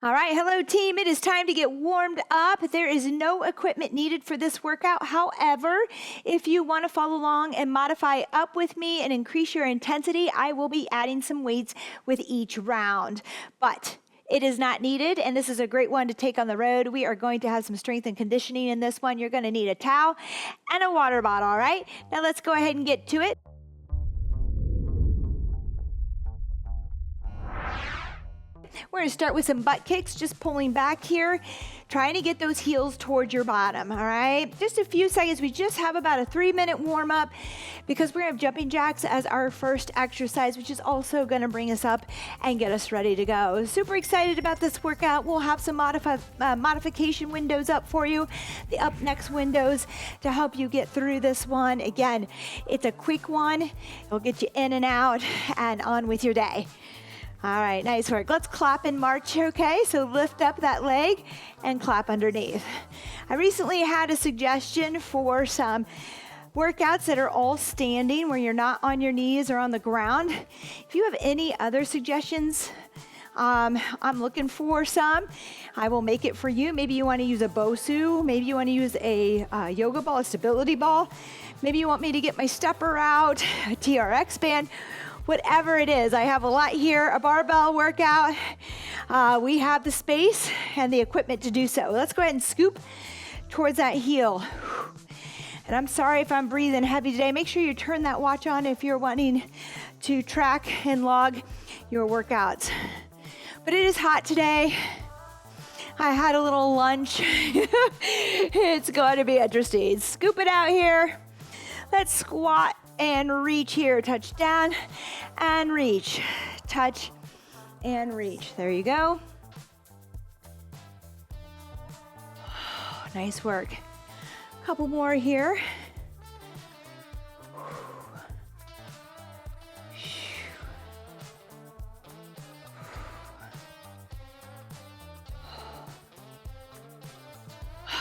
All right, hello team. It is time to get warmed up. There is no equipment needed for this workout. However, if you want to follow along and modify up with me and increase your intensity, I will be adding some weights with each round. But it is not needed, and this is a great one to take on the road. We are going to have some strength and conditioning in this one. You're going to need a towel and a water bottle, all right? Now let's go ahead and get to it. We're going to start with some butt kicks, just pulling back here, trying to get those heels towards your bottom, all right? Just a few seconds. We just have about a 3-minute warm up because we're going to have jumping jacks as our first exercise, which is also going to bring us up and get us ready to go. Super excited about this workout. We'll have some modification windows up for you, the up next windows to help you get through this one. Again, it's a quick one. It'll get you in and out and on with your day. All right, nice work. Let's clap and march, okay? So lift up that leg and clap underneath. I recently had a suggestion for some workouts that are all standing where you're not on your knees or on the ground. If you have any other suggestions, I'm looking for some. I will make it for you. Maybe you want to use a BOSU. Maybe you want to use a yoga ball, a stability ball. Maybe you want me to get my stepper out, a TRX band. Whatever it is, I have a lot here, a barbell workout. We have the space and the equipment to do so. Let's go ahead and scoop towards that heel. And I'm sorry if I'm breathing heavy today. Make sure you turn that watch on if you're wanting to track and log your workouts. But it is hot today. I had a little lunch. It's going to be interesting. Scoop it out here. Let's squat and reach here. Touch down and reach. Touch and reach. There you go. Nice work. A couple more here.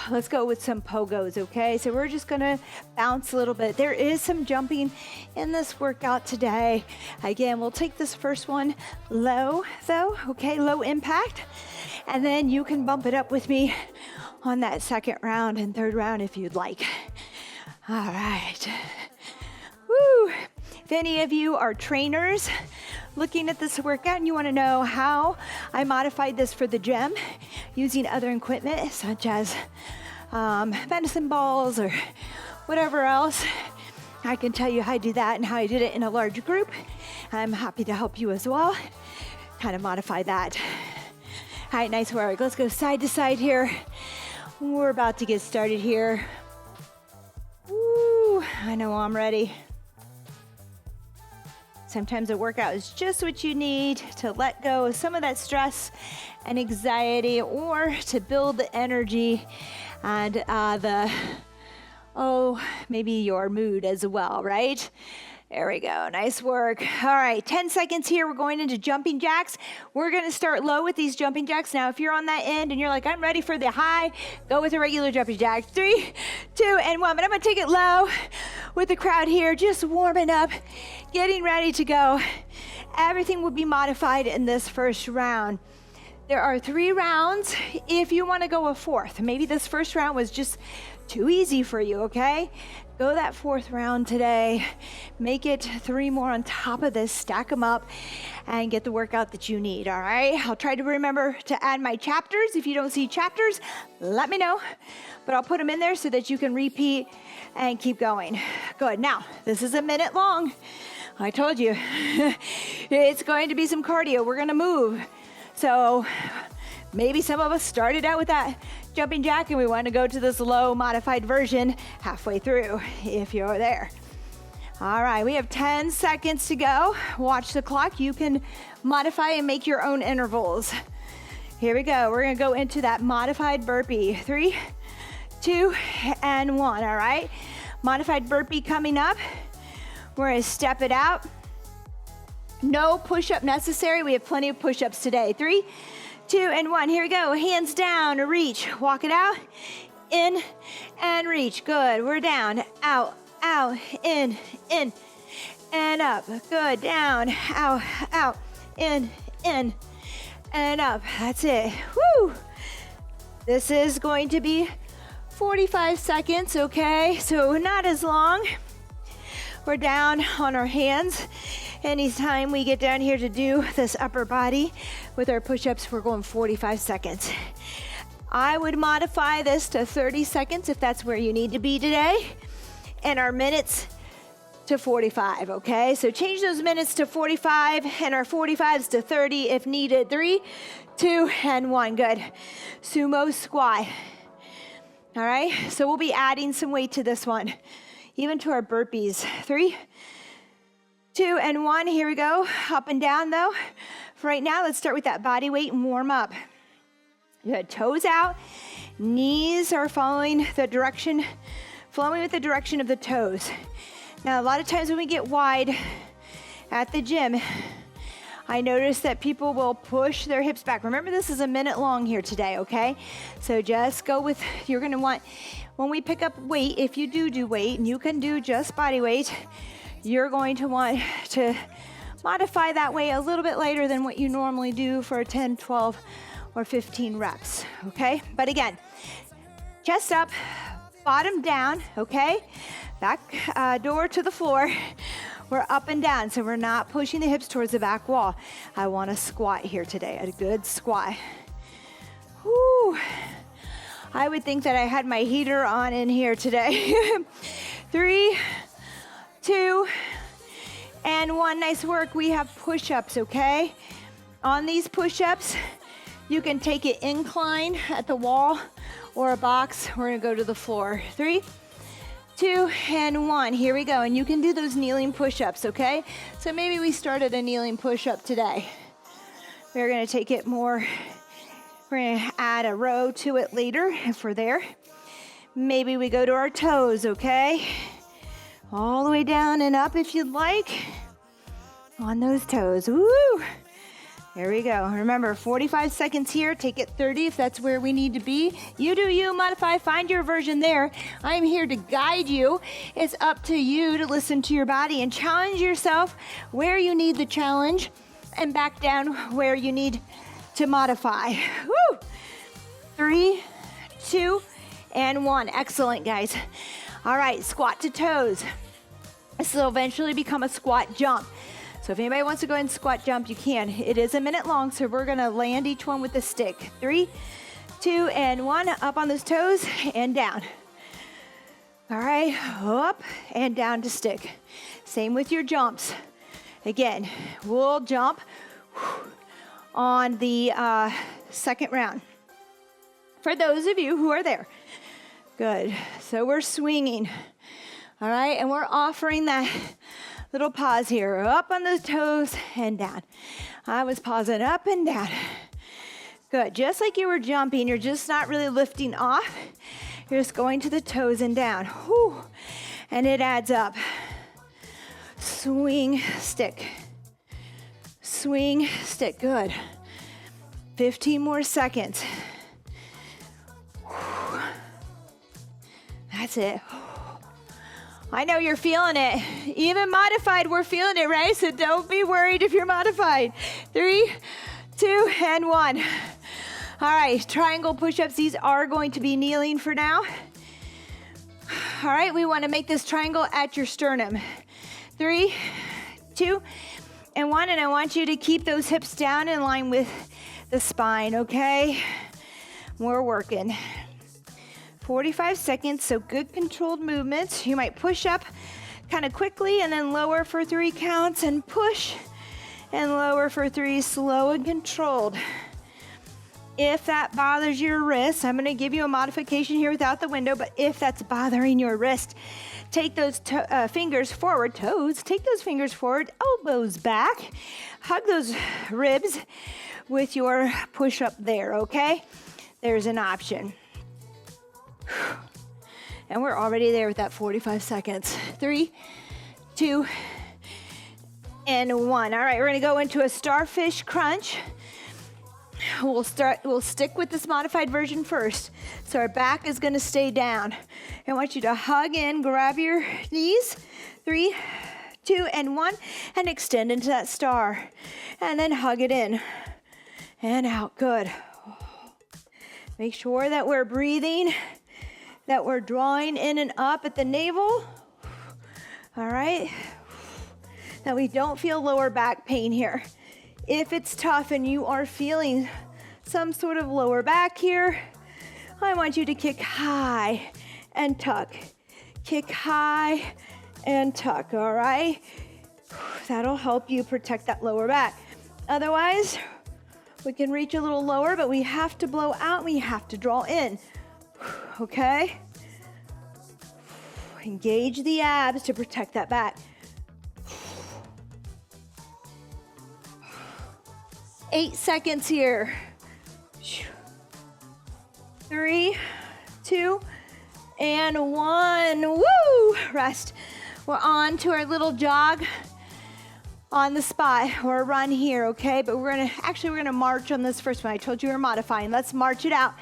Let's go with some pogos, okay? So we're just gonna bounce a little bit. There is some jumping in this workout today. Again, we'll take this first one low though, okay? Low impact. And then you can bump it up with me on that second round and third round if you'd like. All right. Woo! If any of you are trainers looking at this workout and you want to know how I modified this for the gym using other equipment such as medicine balls or whatever else, I can tell you how I do that and how I did it in a large group. I'm happy to help you as well, kind of modify that. All right, nice work. Let's go side to side here. We're about to get started here. Woo, I know I'm ready. Sometimes a workout is just what you need to let go of some of that stress and anxiety, or to build the energy and maybe your mood as well, right? There we go. Nice work. All right, 10 seconds here. We're going into jumping jacks. We're going to start low with these jumping jacks. Now, if you're on that end and you're like, I'm ready for the high, go with a regular jumping jack. 3, 2, and 1. But I'm going to take it low with the crowd here, just warming up, getting ready to go. Everything will be modified in this first round. There are 3 rounds if you want to go a 4th. Maybe this first round was just too easy for you, okay? Go that 4th round today. Make it 3 more on top of this. Stack them up and get the workout that you need, all right? I'll try to remember to add my chapters. If you don't see chapters, let me know. But I'll put them in there so that you can repeat and keep going. Good. Now, this is a minute long. I told you. It's going to be some cardio. We're going to move. So maybe some of us started out with that jumping jack and we want to go to this low modified version halfway through if you're there. All right, we have 10 seconds to go. Watch the clock. You can modify and make your own intervals. Here we go. We're going to go into that modified burpee. 3, 2, and 1, all right? Modified burpee coming up. We're going to step it out. No push-up necessary. We have plenty of push-ups today. 3, 2, and 1. Here we go. Hands down, reach. Walk it out. In and reach. Good. We're down. Out, out, in, and up. Good. Down, out, in, and up. That's it. Woo! This is going to be 45 seconds, okay? So not as long. We're down on our hands. Anytime we get down here to do this upper body with our push-ups, we're going 45 seconds. I would modify this to 30 seconds if that's where you need to be today, and our minutes to 45, okay? So change those minutes to 45 and our 45s to 30 if needed. 3, 2, and 1. Good. Sumo squat. All right, so we'll be adding some weight to this one, even to our burpees. 3, 2, and 1. Here we go. Up and down though. For right now, let's start with that body weight and warm up. Good. Toes out. Knees are flowing with the direction of the toes. Now, a lot of times when we get wide at the gym, I notice that people will push their hips back. Remember, this is a minute long here today, okay? So just go with, you're gonna want, when we pick up weight, if you do weight, and you can do just body weight, you're going to want to modify that weight a little bit later than what you normally do for 10, 12, or 15 reps, okay? But again, chest up, bottom down, okay? Back door to the floor. We're up and down, so we're not pushing the hips towards the back wall. I want a squat here today, a good squat. Whew. I would think that I had my heater on in here today. 3, 2, and 1. Nice work. We have push-ups, okay? On these push-ups, you can take it incline at the wall or a box. We're gonna go to the floor. 3, 2, and 1. Here we go. And you can do those kneeling push-ups, okay? So maybe we started a kneeling push-up today. We're gonna take it more, we're gonna add a row to it later if we're there. Maybe we go to our toes, okay? All the way down and up if you'd like. On those toes, woo! There we go. Remember, 45 seconds here. Take it 30 if that's where we need to be. You do you, modify, find your version there. I'm here to guide you. It's up to you to listen to your body and challenge yourself where you need the challenge and back down where you need to modify. Woo! 3, 2, and 1. Excellent, guys. All right, squat to toes. This will eventually become a squat jump. So if anybody wants to go ahead and squat jump, you can. It is a minute long, so we're gonna land each one with a stick. 3, 2, and 1. Up on those toes and down. All right, up and down to stick. Same with your jumps. Again, we'll jump on the second round. For those of you who are there. Good. So we're swinging. All right, and we're offering that little pause here. Up on those toes and down. I was pausing up and down. Good. Just like you were jumping, you're just not really lifting off. You're just going to the toes and down. Whew. And it adds up. Swing, stick. Swing, stick. Good. 15 more seconds. Whew. That's it. I know you're feeling it. Even modified, we're feeling it, right? So don't be worried if you're modified. 3, 2, and 1. All right, triangle push-ups. These are going to be kneeling for now. All right, we want to make this triangle at your sternum. 3, 2, and 1. And I want you to keep those hips down in line with the spine, okay? We're working. 45 seconds, so good controlled movements. You might push up kind of quickly and then lower for 3 counts and push and lower for 3, slow and controlled. If that bothers your wrist, I'm gonna give you a modification here without the window, but if that's bothering your wrist, take those fingers forward, toes, take those fingers forward, elbows back, hug those ribs with your push up there, okay? There's an option. And we're already there with that 45 seconds. 3, 2, and 1. All right, we're gonna go into a starfish crunch. We'll stick with this modified version first. So our back is gonna stay down. I want you to hug in, grab your knees. 3, 2, and 1, and extend into that star. And then hug it in. and out. Good. Make sure that we're breathing, that we're drawing in and up at the navel. All right. That we don't feel lower back pain here. If it's tough and you are feeling some sort of lower back here, I want you to kick high and tuck. Kick high and tuck, all right? That'll help you protect that lower back. Otherwise, we can reach a little lower, but we have to blow out, we have to draw in, okay? Engage the abs to protect that back. 8 seconds here. 3, 2, and 1. Woo! Rest. We're on to our little jog on the spot or a run here, okay? But we're gonna march on this first one. I told you we're modifying. Let's march it out.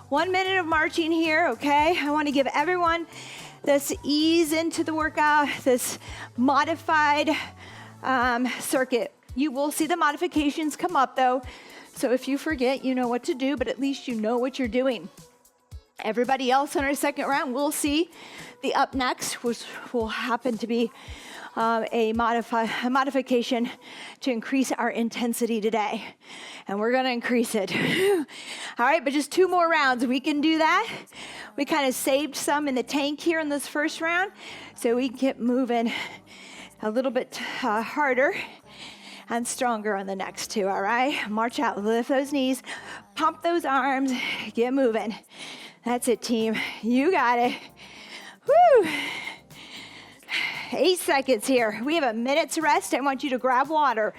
1 minute of marching here, okay? I want to give everyone this ease into the workout, this modified circuit. You will see the modifications come up though. So if you forget, you know what to do, but at least you know what you're doing. Everybody else on our second round, we'll see the up next, which will happen to be a modification to increase our intensity today. And we're gonna increase it. All right, but just 2 more rounds. We can do that. We kind of saved some in the tank here in this first round, so we can get moving a little bit harder and stronger on the next 2, all right? March out, lift those knees, pump those arms, get moving. That's it, team. You got it. Woo! 8 seconds here. We have a minute's rest. I want you to grab water.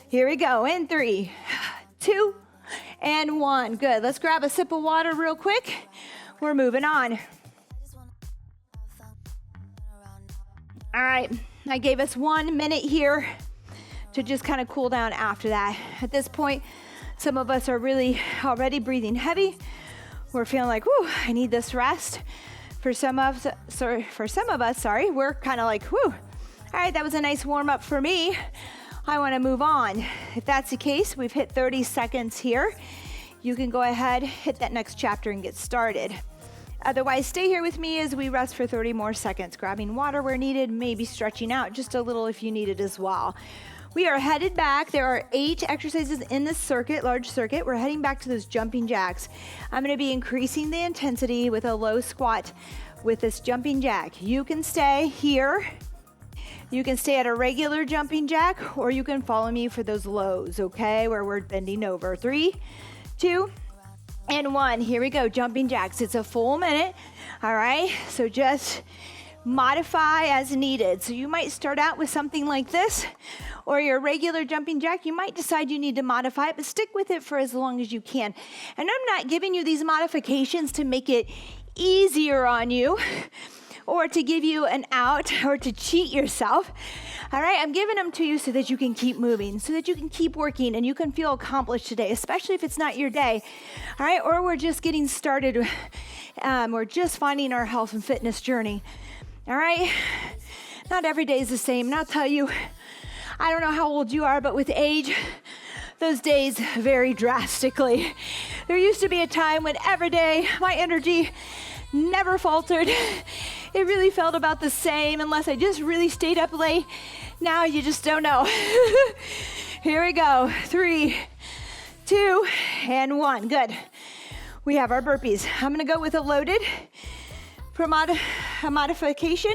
Here we go. In 3, 2, and 1. Good. Let's grab a sip of water real quick. We're moving on. All right. I gave us 1 minute here to just kind of cool down after that. At this point, some of us are really already breathing heavy. We're feeling like, whoo, I need this rest. For some of us, we're kind of like, whoo, all right, that was a nice warm up for me. I want to move on. If that's the case, we've hit 30 seconds here. You can go ahead, hit that next chapter and get started. Otherwise, stay here with me as we rest for 30 more seconds, grabbing water where needed, maybe stretching out just a little if you need it as well. We are headed back. There are 8 exercises in this circuit, large circuit. We're heading back to those jumping jacks. I'm going to be increasing the intensity with a low squat with this jumping jack. You can stay here. You can stay at a regular jumping jack, or you can follow me for those lows, okay, where we're bending over. 3, 2, and 1. Here we go, jumping jacks. It's a full minute, all right? So just modify as needed. So you might start out with something like this, or your regular jumping jack. You might decide you need to modify it, but stick with it for as long as you can. And I'm not giving you these modifications to make it easier on you or to give you an out or to cheat yourself. All right, I'm giving them to you so that you can keep moving, so that you can keep working and you can feel accomplished today, especially if it's not your day. All right, or we're just getting started. We're just finding our health and fitness journey. All right, not every day is the same. And I'll tell you, I don't know how old you are, but with age, those days vary drastically. There used to be a time when every day my energy never faltered. It really felt about the same unless I just really stayed up late. Now you just don't know. Here we go. 3, 2, and 1. Good. We have our burpees. I'm going to go with a loaded modification.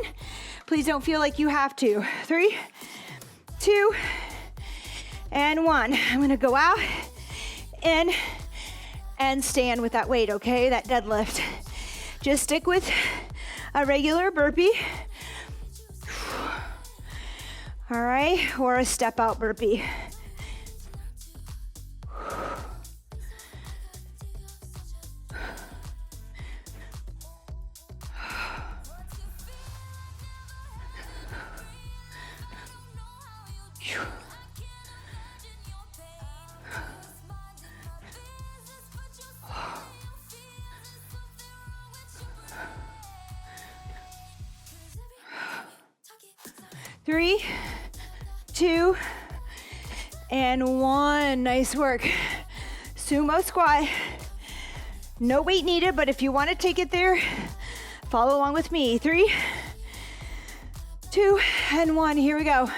Please don't feel like you have to. 3, 2, and 1. I'm going to go out, in, and stand with that weight, okay? That deadlift. Just stick with a regular burpee. All right, or a step out burpee. Three, 2, and 1. Nice work. Sumo squat. No weight needed, but if you want to take it there, follow along with me. 3, 2, and 1. Here we go. All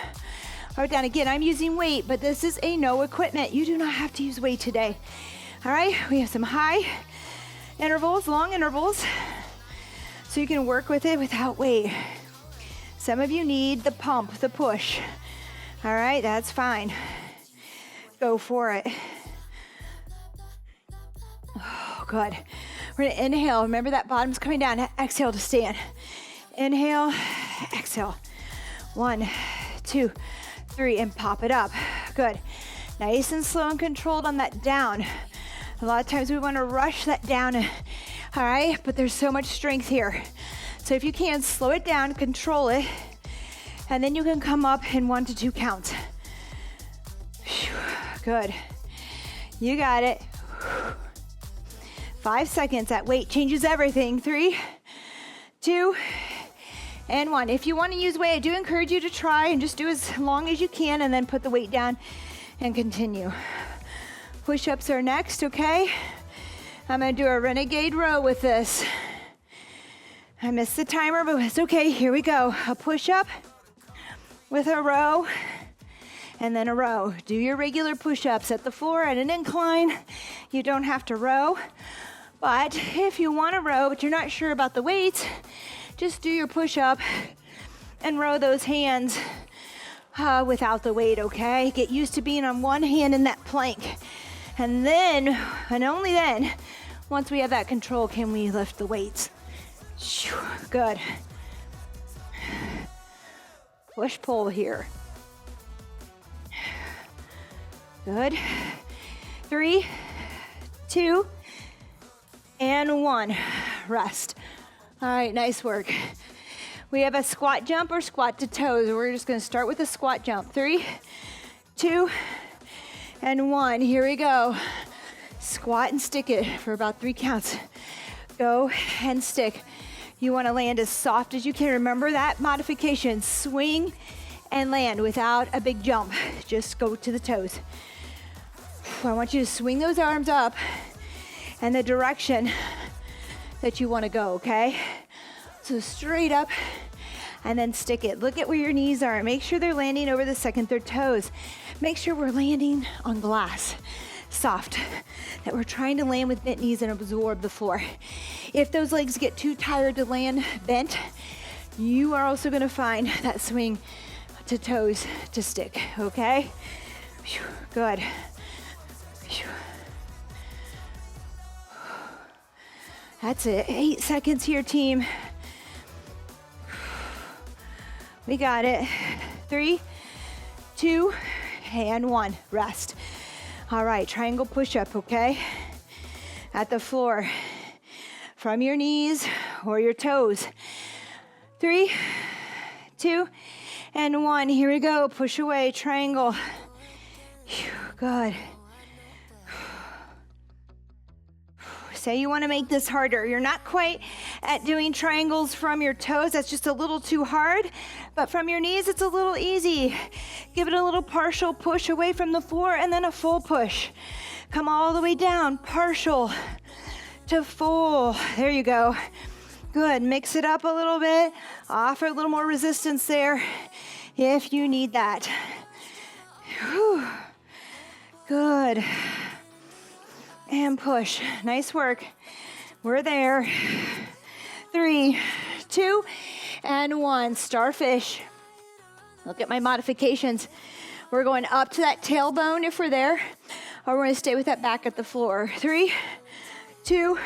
right, down again. I'm using weight, but this is a no equipment. You do not have to use weight today. All right, we have some high intervals, long intervals, so you can work with it without weight. Some of you need the pump, the push. All right, that's fine. Go for it. Oh, good. We're gonna inhale. Remember that bottom's coming down. Exhale to stand. Inhale, exhale. 1, 2, 3, and pop it up. Good. Nice and slow and controlled on that down. A lot of times we want to rush that down, all right? But there's so much strength here. So if you can, slow it down, control it, and then you can come up in 1 to 2 counts. Good. You got it. 5 seconds. That weight changes everything. 3, 2, and 1. If you want to use weight, I do encourage you to try and just do as long as you can and then put the weight down and continue. Push-ups are next, okay? I'm gonna do a renegade row with this. I missed the timer, but it's okay. Here we go. A push-up with a row and then a row. Do your regular push-ups at the floor at an incline. You don't have to row, but if you want to row but you're not sure about the weights, just do your push-up and row those hands without the weight, okay? Get used to being on one hand in that plank. And then, and only then, once we have that control, can we lift the weights. Good. Push pull here. Good. 3, 2, and 1. Rest. All right, nice work. We have a squat jump or squat to toes. We're just gonna start with a squat jump. 3, 2, and 1. Here we go. Squat and stick it for about 3 counts. Go and stick. You want to land as soft as you can. Remember that modification. Swing and land without a big jump. Just go to the toes. I want you to swing those arms up in the direction that you want to go, okay? So straight up and then stick it. Look at where your knees are. Make sure they're landing over the second, third toes. Make sure we're landing on glass, soft, that we're trying to land with bent knees and absorb the floor. If those legs get too tired to land bent, you are also gonna find that swing to toes to stick, okay? Good. That's it, 8 seconds here, team. We got it. 3, 2, and 1, rest. All right, triangle push-up, okay? At the floor, from your knees or your toes. 3, 2, and 1, here we go. Push away, triangle. Good. Say you want to make this harder. You're not quite at doing triangles from your toes. That's just a little too hard. But from your knees, it's a little easy. Give it a little partial push away from the floor and then a full push. Come all the way down, partial to full. There you go. Good. Mix it up a little bit. Offer a little more resistance there if you need that. Whew. Good. And push. Nice work. We're there. 3, 2, and 1. Starfish. Look at my modifications. We're going up to that tailbone if we're there, or we're going to stay with that back at the floor. 3, 2,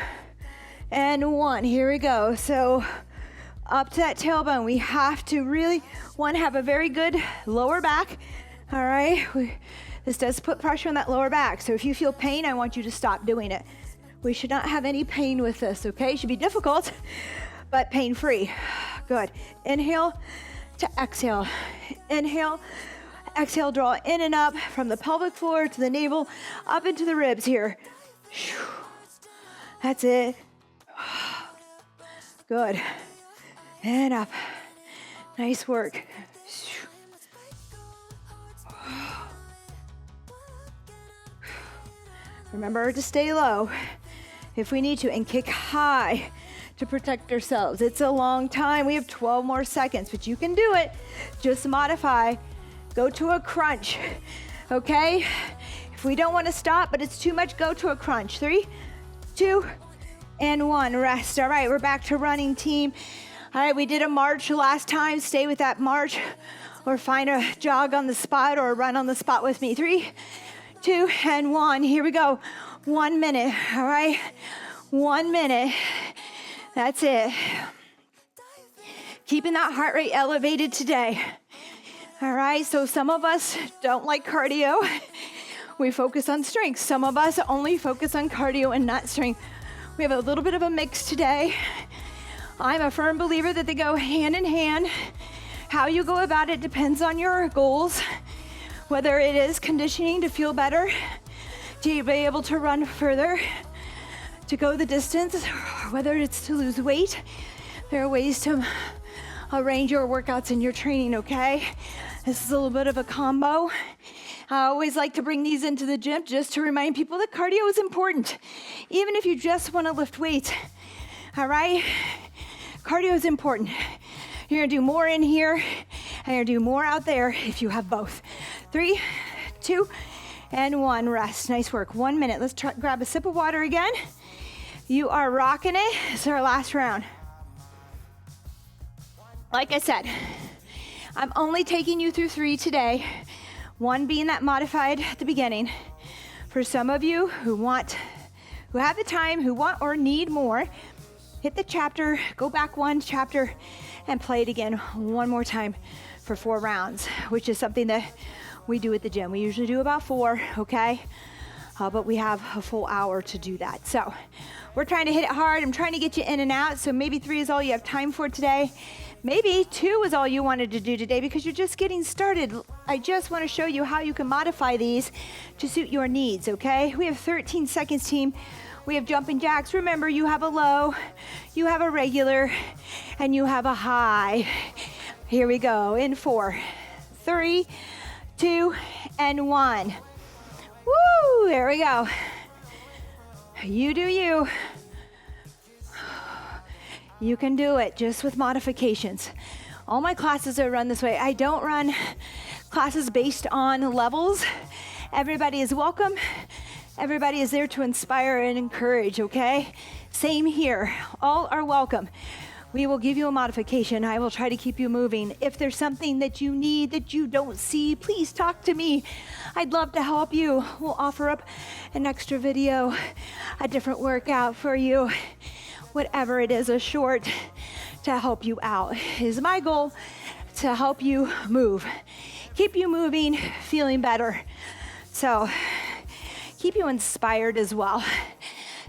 and 1. Here we go. So up to that tailbone. We have to really, one, have a very good lower back. All right. This does put pressure on that lower back. So if you feel pain, I want you to stop doing it. We should not have any pain with this, okay? It should be difficult, but pain-free. Good. Inhale to exhale. Inhale, exhale, draw in and up from the pelvic floor to the navel, up into the ribs here. That's it. Good. And up. Nice work. Remember to stay low if we need to, and kick high to protect ourselves. It's a long time. We have 12 more seconds, but you can do it. Just modify. Go to a crunch, okay? If we don't want to stop, but it's too much, go to a crunch. 3, 2, and 1. Rest. All right, we're back to running, team. All right, we did a march last time. Stay with that march, or find a jog on the spot or a run on the spot with me. 3, 2, and 1. Here we go. 1 minute, all right? 1 minute. That's it. Keeping that heart rate elevated today. All right, so some of us don't like cardio. We focus on strength. Some of us only focus on cardio and not strength. We have a little bit of a mix today. I'm a firm believer that they go hand in hand. How you go about it depends on your goals, whether it is conditioning to feel better, to be able to run further, to go the distance, whether it's to lose weight. There are ways to arrange your workouts and your training, okay? This is a little bit of a combo. I always like to bring these into the gym just to remind people that cardio is important, even if you just want to lift weights, all right? Cardio is important. You're gonna do more in here, and you're gonna do more out there if you have both. 3, 2, and 1. Rest. Nice work. 1 minute. Let's grab a sip of water again. You are rocking it. It's our last round. Like I said, I'm only taking you through 3 today. 1 being that modified at the beginning. For some of you who have the time, who want or need more, hit the chapter, go back 1 chapter, and play it again 1 more time for 4 rounds, which is something that we do at the gym. We usually do about 4, okay? But we have a full hour to do that. So we're trying to hit it hard. I'm trying to get you in and out. So maybe 3 is all you have time for today. Maybe 2 is all you wanted to do today because you're just getting started. I just want to show you how you can modify these to suit your needs, okay? We have 13 seconds, team. We have jumping jacks. Remember, you have a low, you have a regular, and you have a high. Here we go. In 4, 3, 2, and 1. Woo! There we go. You do you. You can do it just with modifications. All my classes are run this way. I don't run classes based on levels. Everybody is welcome. Everybody is there to inspire and encourage, okay? Same here. All are welcome. We will give you a modification. I will try to keep you moving. If there's something that you need that you don't see, please talk to me. I'd love to help you. We'll offer up an extra video, a different workout for you. Whatever it is, a short to help you out is my goal, to help you move, keep you moving, feeling better. So keep you inspired as well.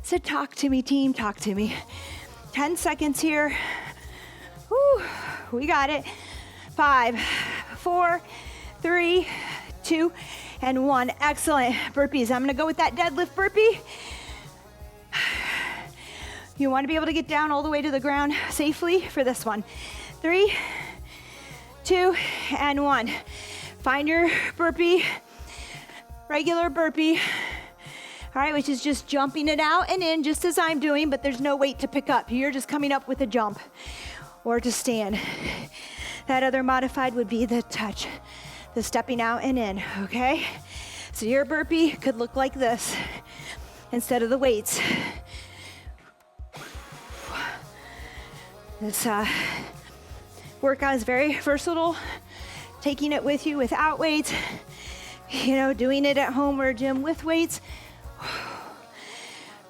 So talk to me, team, talk to me. 10 seconds here. Woo, we got it. 5, 4, 3, 2, and 1. Excellent. Burpees. I'm gonna go with that deadlift burpee. You want to be able to get down all the way to the ground safely for this one. 3, 2, and 1. Find your burpee, regular burpee. All right, which is just jumping it out and in just as I'm doing, but there's no weight to pick up. You're just coming up with a jump or to stand. That other modified would be the touch, the stepping out and in, okay? So your burpee could look like this instead of the weights. This workout is very versatile. Taking it with you without weights, you know, doing it at home or gym with weights.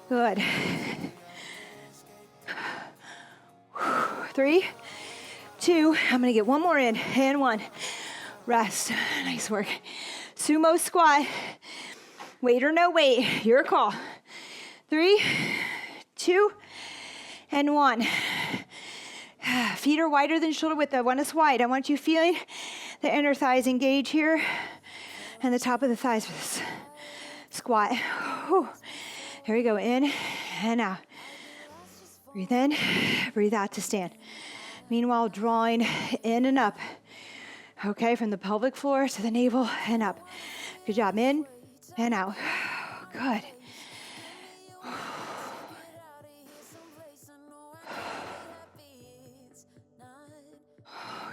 Good. 3, 2, I'm gonna get 1 more in, and 1. Rest, nice work. Sumo squat, weight or no weight, your call. 3, 2, and 1. Feet are wider than shoulder width. I want us wide. I want you feeling the inner thighs engage here and the top of the thighs for this squat. Whew. Here we go, in and out. Breathe in, breathe out to stand. Meanwhile, drawing in and up. Okay, from the pelvic floor to the navel and up. Good job, in and out. Good.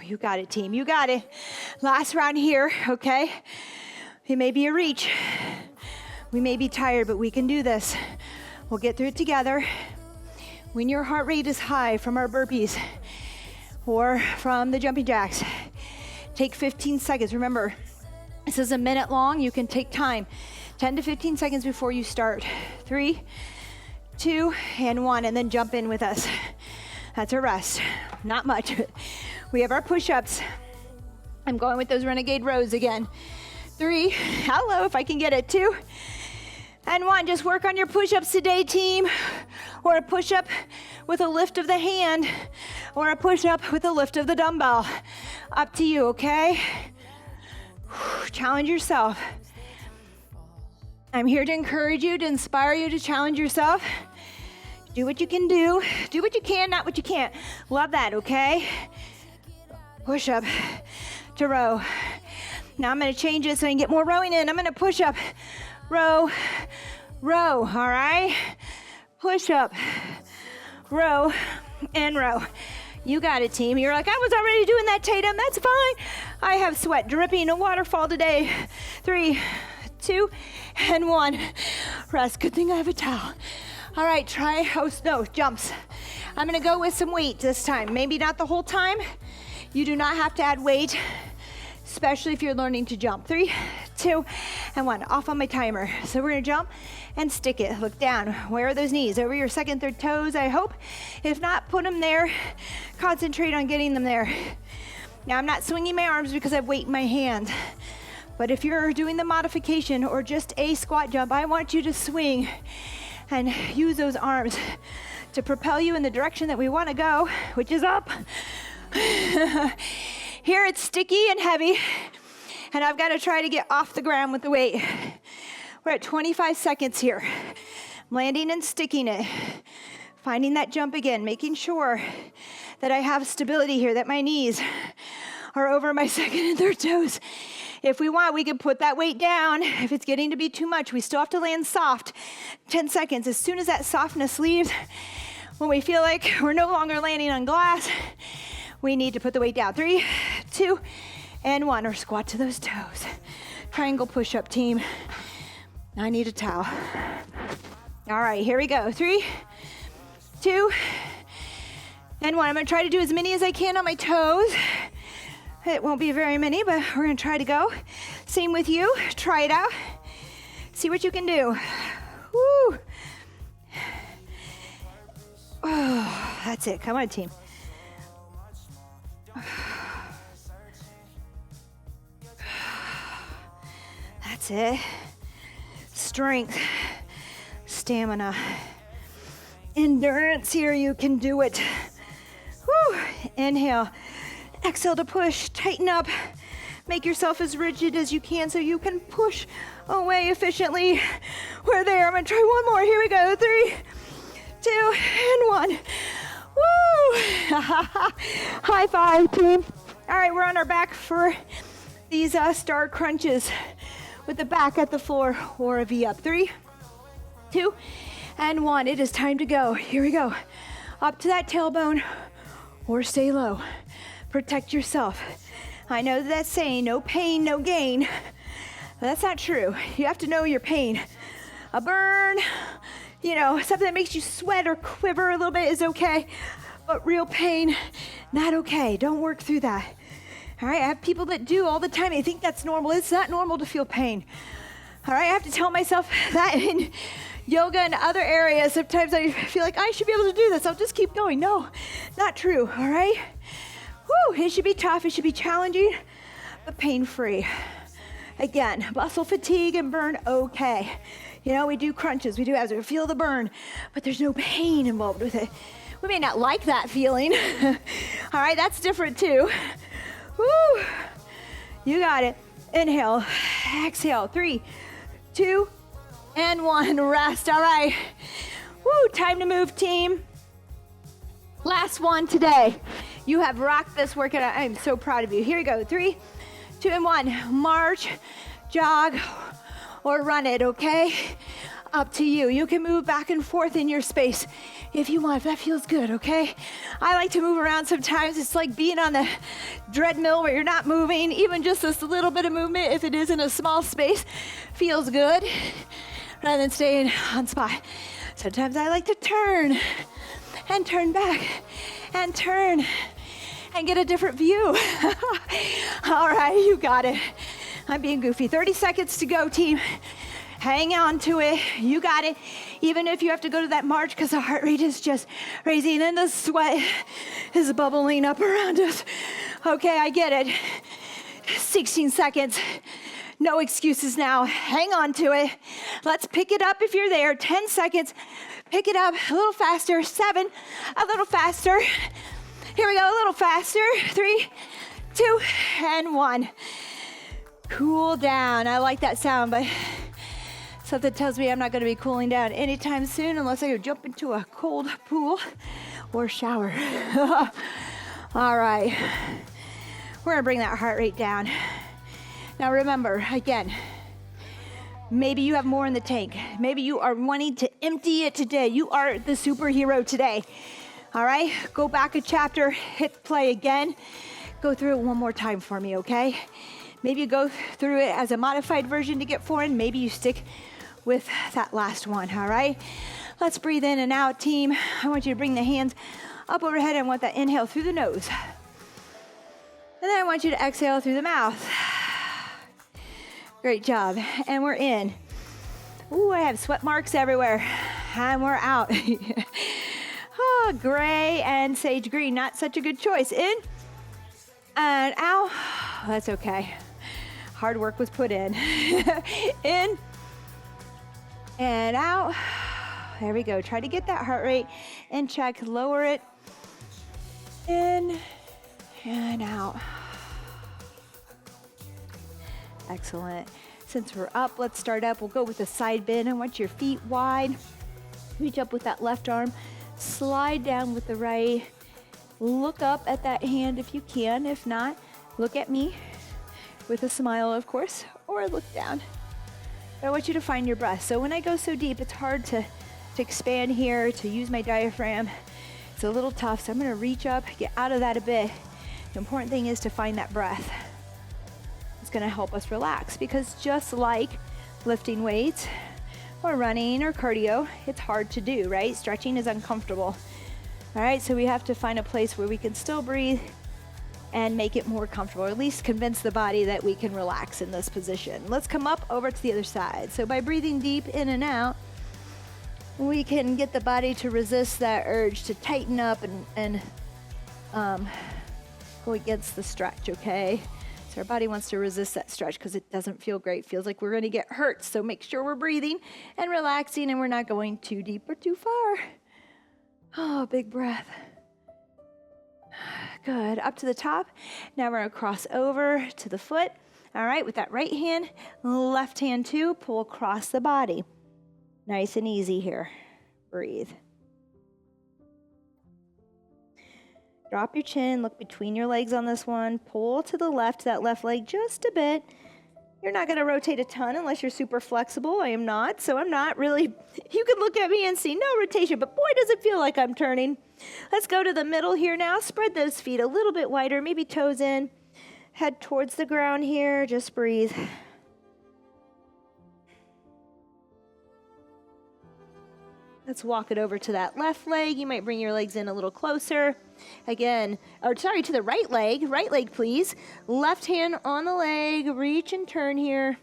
You got it, team. You got it. Last round here, okay? It may be a reach. We may be tired, but we can do this. We'll get through it together. When your heart rate is high from our burpees or from the jumping jacks, take 15 seconds. Remember, this is a minute long. You can take time, 10 to 15 seconds before you start. 3, 2, and 1, and then jump in with us. That's a rest. Not much. We have our push-ups. I'm going with those renegade rows again. 3, hello, if I can get it. 2, and 1. Just work on your push-ups today, team. Or a push-up with a lift of the hand, or a push-up with a lift of the dumbbell. Up to you, okay? Challenge yourself. I'm here to encourage you, to inspire you to challenge yourself. Do what you can do. Do what you can, not what you can't. Love that, okay? Push up to row. Now I'm going to change it so I can get more rowing in. I'm going to push up, row, row, all right? Push up, row, and row. You got it, team. You're like, I was already doing that, Tatum. That's fine. I have sweat dripping, a waterfall today. 3, 2, and 1. Rest. Good thing I have a towel. All right, try jumps. I'm going to go with some weight this time. Maybe not the whole time. You do not have to add weight, especially if you're learning to jump. 3, 2, and 1. Off on my timer. So we're going to jump and stick it. Look down. Where are those knees? Over your second, third toes, I hope. If not, put them there. Concentrate on getting them there. Now, I'm not swinging my arms because I have weight in my hand. But if you're doing the modification or just a squat jump, I want you to swing and use those arms to propel you in the direction that we want to go, which is up. Here it's sticky and heavy, and I've got to try to get off the ground with the weight. We're at 25 seconds here. I'm landing and sticking it. Finding that jump again, making sure that I have stability here, that my knees are over my second and third toes. If we want, we can put that weight down. If it's getting to be too much, we still have to land soft. 10 seconds. As soon as that softness leaves, when we feel like we're no longer landing on glass, we need to put the weight down. 3, 2, and 1, or squat to those toes. Triangle push-up, team. I need a towel. All right, here we go. 3, 2, and 1. I'm gonna try to do as many as I can on my toes. It won't be very many, but we're gonna try to go. Same with you, try it out. See what you can do. Woo. Oh, that's it, come on, team. That's it. Strength, stamina, endurance here, you can do it. Woo. Inhale, exhale to push, tighten up. Make yourself as rigid as you can so you can push away efficiently. We're there, I'm gonna try one more. Here we go, 3, 2, and 1. Woo! High five, team. All right, we're on our back for these star crunches with the back at the floor or a V up. 3, 2, and 1. It is time to go. Here we go. Up to that tailbone or stay low. Protect yourself. I know that's saying no pain, no gain, but that's not true. You have to know your pain. A burn, something that makes you sweat or quiver a little bit is okay, but real pain, not okay. Don't work through that. All right, I have people that do all the time. They think that's normal. It's not normal to feel pain. All right, I have to tell myself that in yoga and other areas. Sometimes I feel like I should be able to do this. I'll just keep going. No, not true, all right? Woo, it should be tough. It should be challenging, but pain-free. Again, muscle fatigue and burn, okay. We do crunches, we do abs, we feel the burn, but there's no pain involved with it. We may not like that feeling. All right, that's different too. Woo! You got it. Inhale, exhale. 3, 2, and 1. Rest. All right. Woo! Time to move, team. Last one today. You have rocked this workout. I'm so proud of you. Here we go. 3, 2, and 1. March, jog, or run it. Okay. up to you. You can move back and forth in your space if you want, if that feels good, okay? I like to move around sometimes. It's like being on the treadmill where you're not moving. Even just this little bit of movement, if it is in a small space, feels good rather than staying on spot. Sometimes I like to turn and turn back and turn and get a different view. All right, you got it. I'm being goofy. 30 seconds to go, team. Hang on to it. You got it. Even if you have to go to that march because the heart rate is just raising and the sweat is bubbling up around us. Okay, I get it. 16 seconds. No excuses now. Hang on to it. Let's pick it up if you're there. 10 seconds. Pick it up a little faster. 7, a little faster. Here we go, a little faster. 3, 2, and 1. Cool down. I like that sound, but something tells me I'm not going to be cooling down anytime soon unless I go jump into a cold pool or shower. All right. We're going to bring that heart rate down. Now remember, again, maybe you have more in the tank. Maybe you are wanting to empty it today. You are the superhero today. All right? Go back a chapter, hit play again. Go through it one more time for me, okay? Maybe you go through it as a modified version to get foreign. Maybe you stick with that last one, all right? Let's breathe in and out, team. I want you to bring the hands up overhead. I want that inhale through the nose. And then I want you to exhale through the mouth. Great job. And we're in. Ooh, I have sweat marks everywhere. And we're out. Oh, gray and sage green, not such a good choice. In and out. That's okay. Hard work was put in. In and out. There we go. Try to get that heart rate in check. Lower it. In and out. Excellent. Since we're up, let's start up. We'll go with a side bend. I want your feet wide. Reach up with that left arm. Slide down with the right. Look up at that hand if you can. If not, look at me with a smile, of course, or look down. But I want you to find your breath. So when I go so deep, it's hard to expand here, to use my diaphragm. It's a little tough, so I'm gonna reach up, get out of that a bit. The important thing is to find that breath. It's gonna help us relax because just like lifting weights or running or cardio, it's hard to do, right? Stretching is uncomfortable. All right, so we have to find a place where we can still breathe and make it more comfortable, or at least convince the body that we can relax in this position. Let's come up over to the other side. So by breathing deep in and out, we can get the body to resist that urge to tighten up and go against the stretch, okay? So our body wants to resist that stretch because it doesn't feel great. Feels like we're gonna get hurt. So make sure we're breathing and relaxing and we're not going too deep or too far. Oh, big breath. Good, up to the top. Now we're gonna cross over to the foot. All right, with that right hand, left hand too, pull across the body. Nice and easy here. Breathe. Drop your chin, look between your legs on this one. Pull to the left, that left leg just a bit. You're not gonna rotate a ton unless you're super flexible. I am not, so I'm not really, you can look at me and see no rotation, but boy, does it feel like I'm turning. Let's go to the middle here now. Spread those feet a little bit wider, maybe toes in. Head towards the ground here, just breathe. Let's walk it over to that left leg. You might bring your legs in a little closer. Again, to the right leg, please. Left hand on the leg, reach and turn here,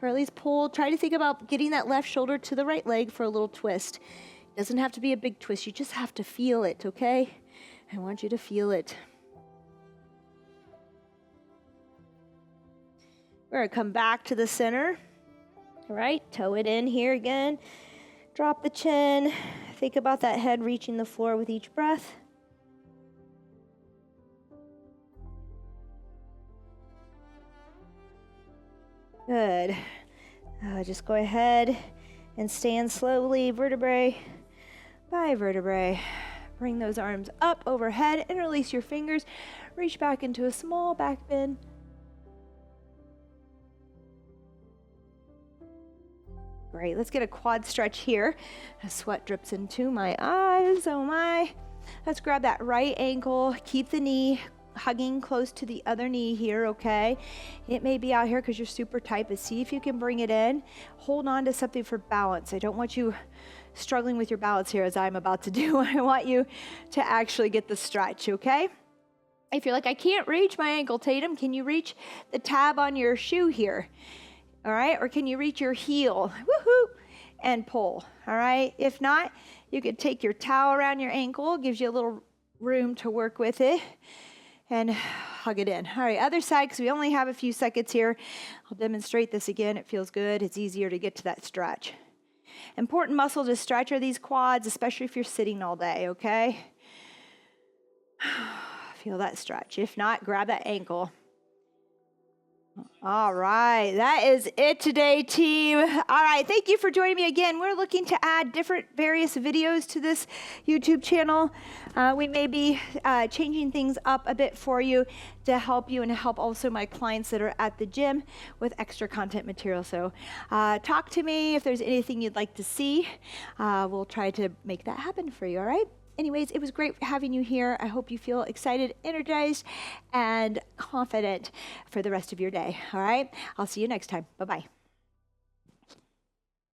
or at least pull. Try to think about getting that left shoulder to the right leg for a little twist. It doesn't have to be a big twist, you just have to feel it, okay? I want you to feel it. We're gonna come back to the center. All right, toe it in here again. Drop the chin. Think about that head reaching the floor with each breath. Good. Just go ahead and stand slowly, vertebrae by vertebrae. Bring those arms up overhead and release your fingers. Reach back into a small back bend. Great, let's get a quad stretch here. The sweat drips into my eyes, oh my. Let's grab that right ankle, keep the knee hugging close to the other knee here, okay? It may be out here because you're super tight, but see if you can bring it in. Hold on to something for balance. I don't want you struggling with your balance here as I'm about to do. I want you to actually get the stretch, okay? If you're like, I can't reach my ankle, Tatum, can you reach the tab on your shoe here? All right, or can you reach your heel? Woohoo! And pull, all right? If not, you could take your towel around your ankle, gives you a little room to work with it, and hug it in. All right, other side, because we only have a few seconds here. I'll demonstrate this again. It feels good. It's easier to get to that stretch. Important muscle to stretch are these quads, especially if you're sitting all day, okay? Feel that stretch. If not, grab that ankle. All right, that is it today, team. All right, thank you for joining me again. We're looking to add different various videos to this YouTube channel. We may be changing things up a bit for you to help you and help also my clients that are at the gym with extra content material. So talk to me if there's anything you'd like to see. We'll try to make that happen for you, all right? Anyways, it was great having you here. I hope you feel excited, energized, and confident for the rest of your day. All right? I'll see you next time. Bye-bye.